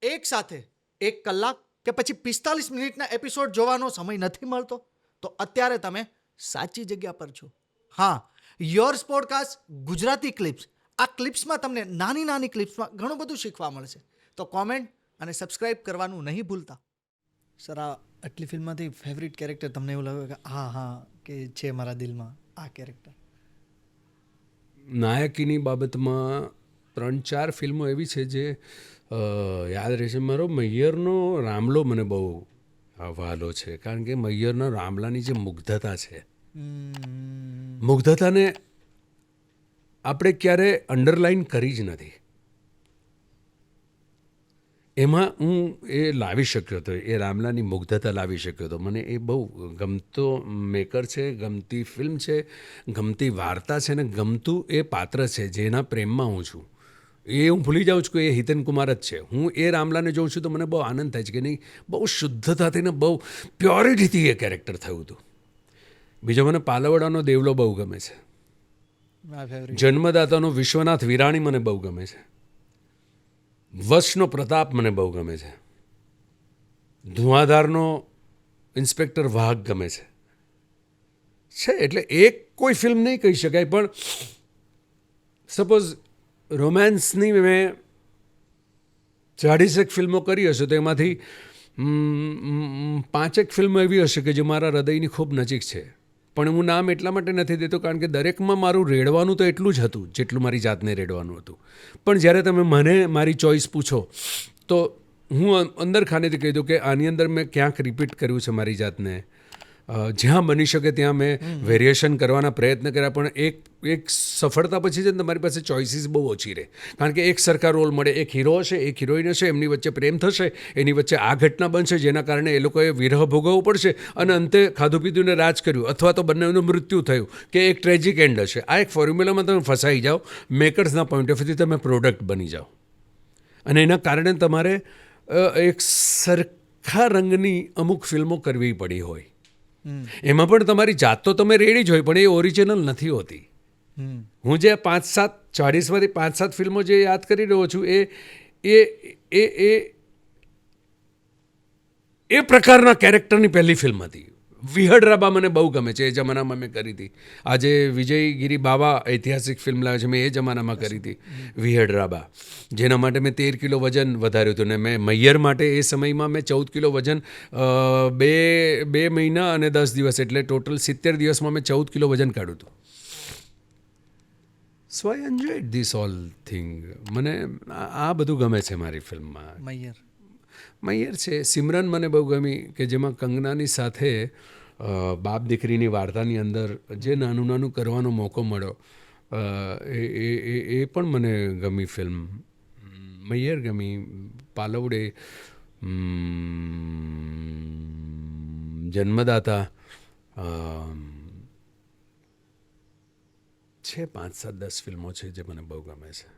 એક સાથે 1 કલાક કે પછી 45 મિનિટના એપિસોડ જોવાનો સમય નથી મળતો, તો અત્યારે તમે સાચી જગ્યા પર છો. હા, યોર્સ પોડકાસ્ટ ગુજરાતી ક્લિપ્સ. આ ક્લિપ્સમાં તમને નાની નાની ક્લિપ્સમાં ઘણું બધું શીખવા મળશે. તો કોમેન્ટ અને સબસ્ક્રાઇબ કરવાનું નહીં ભૂલતા. સર, આ આટલી ફિલ્મમાંથી ફેવરિટ કેરેક્ટર તમને એવું લાગે કે હા કે છે મારા દિલમાં આ કેરેક્ટર? નાયકીની બાબતમાં 3-4 ફિલ્મો એવી છે જે યાદ રહેશે. મારો મૈયરનો રામલો મને બહુ વહાલો છે, કારણ કે મૈયરના રામલાની જે મુગ્ધતા છે, મુગ્ધતાને આપણે ક્યારે અંડરલાઈન કરી જ નથી. એમાં હું એ લાવી શક્યો હતો, એ રામલાની મુગ્ધતા લાવી શક્યો હતો. મને એ બહુ ગમતો મેકર છે, ગમતી ફિલ્મ છે, ગમતી વાર્તા છે, ને ગમતું એ પાત્ર છે જેના પ્રેમમાં હું છું. એ હું ભૂલી જાઉં છું કે એ હિતેન કુમાર જ છે. હું એ રામલાને જોઉં છું તો મને બહુ આનંદ થાય છે કે નહીં, બહુ શુદ્ધતાથી ને બહુ પ્યોરિટીથી એ કેરેક્ટર થયું હતું. બીજો મને પાલવડાનો દેવલો બહુ ગમે છે. જન્મદાતાનો વિશ્વનાથ વિરાણી મને બહુ ગમે છે. વશનો પ્રતાપ મને બહુ ગમે છે. ધુઆધારનો ઇન્સ્પેક્ટર વાઘ ગમે છે. એટલે એક કોઈ ફિલ્મ નહીં કહી શકાય, પણ સપોઝ રોમાન્સની મેં 40 ફિલ્મો કરી હશે તો એમાંથી 5 ફિલ્મો એવી હશે કે જે મારા હૃદયની ખૂબ નજીક છે. પણ હું નામ એટલા માટે નથી દેતો કારણ કે દરેકમાં મારું રેડવાનું તો એટલું જ હતું જેટલું મારી જાતને રેડવાનું હતું. પણ જ્યારે તમે મને મારી ચોઈસ પૂછો તો હું અંદર ખાનેથી કહી દઉં કે આની અંદર મેં ક્યાંક રિપીટ કર્યું છે મારી જાતને. જ્યાં બની શકે ત્યાં મેં વેરિએશન કરવાના પ્રયત્ન કર્યા, પણ એક સફળતા પછી છે ને તમારી પાસે ચોઇસીસ બહુ ઓછી રહે. કારણ કે એક સરખા રોલ મળે, એક હીરો હશે, એક હિરોઈન હશે, એમની વચ્ચે પ્રેમ થશે, એની વચ્ચે આ ઘટના બનશે જેના કારણે એ લોકોએ વિરહ ભોગવવું પડશે અને અંતે ખાધું પીધુંને રાજ કર્યું, અથવા તો બંનેનું મૃત્યુ થયું કે એક ટ્રેજિક એન્ડ હશે. આ એક ફોર્મ્યુલામાં તમે ફસાઈ જાઓ. મેકર્સના પોઈન્ટ ઓફ વ્યૂથી તમે પ્રોડક્ટ બની જાઓ અને એના કારણે તમારે એક સરખા રંગની અમુક ફિલ્મો કરવી પડી હોય. એમાં પણ તમારી જાત તો તમે રેડી જ હોય, પણ એ ઓરિજિનલ નથી હોતી. હું જે 40માંથી 5-7 ફિલ્મો જે યાદ કરી રહ્યો છું એ પ્રકારના કેરેક્ટરની પહેલી ફિલ્મ હતી. વિહડ રાબા મને બહુ ગમે છે, એ જમાનામાં મેં કરી હતી. આજે વિજયગીરી બાવા ઐતિહાસિક ફિલ્મ લાવે છે, મેં એ જમાનામાં કરી હતી વિહડ રાબા, જેના માટે મેં 13 કિલો વજન વધાર્યું હતું. ને મેં મૈયર માટે એ સમયમાં મેં 14 કિલો વજન 2 મહિના અને 10 દિવસ, એટલે ટોટલ 70 દિવસમાં મેં 14 કિલો વજન કાઢ્યું હતું. So I enjoyed this all thing. મને આ બધું ગમે છે મારી ફિલ્મમાં. મૈયર છે. સિમરન મને બહુ ગમી કે જેમાં કંગનાની સાથે બાપ દીકરીની વાર્તાની અંદર જે નાનું નાનું કરવાનો મોકો મળ્યો, એ પણ મને ગમી ફિલ્મ. મૈયર ગમી. પાલવડે, જન્મદાતા છે. 5-7-10 ફિલ્મો છે જે મને બહુ ગમે છે.